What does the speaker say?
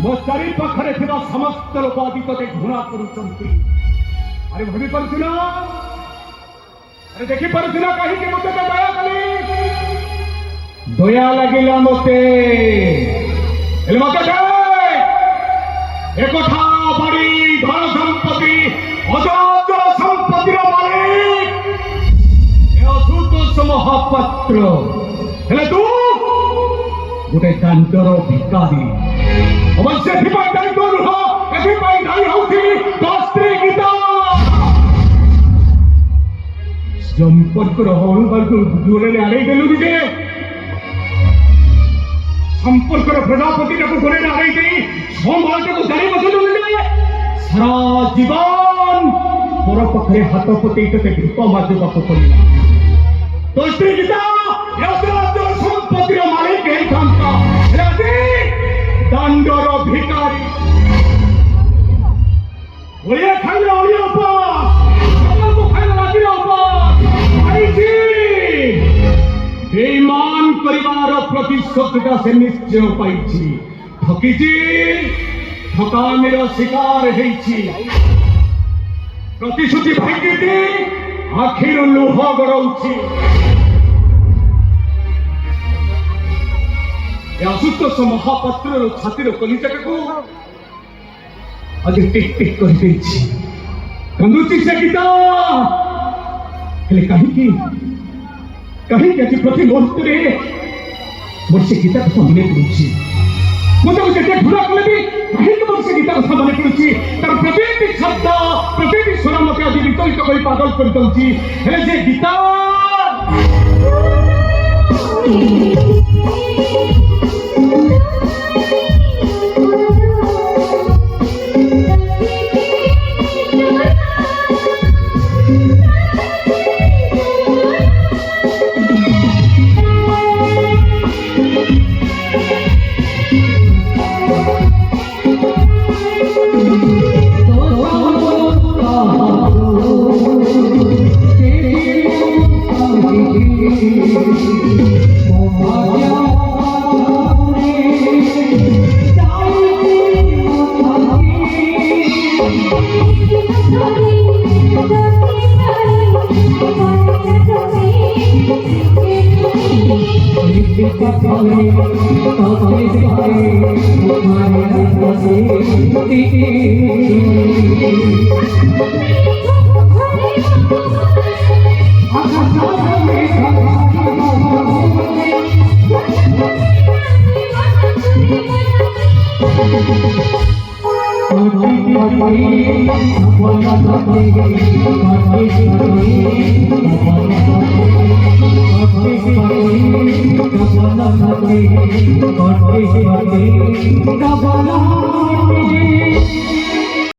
मो चारि पाखरे थिबा समस्त लोक अतीतते घृणा करुचंती। अरे भाभी परसुना, अरे देखी परसुना कहीं के मुझे दया कली दया लगिला मते एलमा ପାତ୍ର ହେଲେ ତୁ ଗୋଟେ ଦାଣ୍ଡର ଭିକାରୀ। ଅବଶ୍ୟ ଏଥିପାଇଁ ଦାୟିତ୍ୱ ନୁହଁ, ଏଥିପାଇଁ ଦାୟୀ ହଉଛି ତୋ ସ୍ତ୍ରୀ ଗୀତା। ସମ୍ପର୍କର ଅହଙ୍କାରକୁ ଦୂରରେ ଆଡ଼େଇ ଦେଲୁ ନିଜେ। ସମ୍ପର୍କର ପ୍ରଜାପତିଟାକୁ ଦୂରରେ ଆଡ଼େଇ ଦେଇ ସମ୍ଭାଳଟାକୁ ଜାଣି ବସିଲୁ ନିଜେ। ସାରା ଜୀବନ ପର ପାଖରେ ହାତ ପତେଇ ତତେ ଘୃତ ମାଜିବାକୁ ପଡ଼ିଲା। ତୋ ସ୍ତ୍ରୀ ଗୀତା ସମ୍ପତ୍ତିର ମାଲିକ ହେଇଥାନ୍ତା, ହେଲେ ଆଜି ଦାଣ୍ଡର ଭିକାରୀ। ଓଡ଼ିଆ ଖାଇଲେ ଓଡ଼ିଆ ଉପାସ, ଖାଇଲେ ରାତିରେ ଉପାସ ଖାଇଛି। ବେଇମାନ କରିବାର ପ୍ରତିଶୋଧଟା ସେ ନିଶ୍ଚୟ ପାଇଛି। ଠକିଛି, ଠକାମିର ଶିକାର ହେଇଛି। ପ୍ରତିଶ୍ରୁତି ଭାଙ୍ଗିଛି, ଆଖିରୁ ଲୁହ ଗଡ଼ଉଛି। ଆଶୁତୋଷ ମହାପାତ୍ରର ଛାତିର କଲିଜାଟାକୁ ଆଜି ଟିକ୍ ଟିକ୍ କରିଦେଇଛି। କାନ୍ଦୁଛି ସେ ଗୀତା। ହେଲେ କାହିଁକି କାହିଁକି ଆଜି ପ୍ରତି ମୁହୂର୍ତ୍ତରେ ମୋର ସେ ଗୀତା କଥା ମନେ ପଡୁଛି। ମୁଁ ତାକୁ ଯେତେ ଘୃଣା କଲେ ବି କାହିଁକି ମୋର ସେ ଗୀତା କଥା ମନେ ପଡୁଛି। ତାର ପ୍ରତିଟି ଶବ୍ଦ, ପ୍ରତିଟି ସ୍ୱର ମତେ ଆଜି ବିଚଳିତ କରି ପାଗଳ କରିଦେଉଛି। ହେଲେ ସେ ଗୀତା Kabala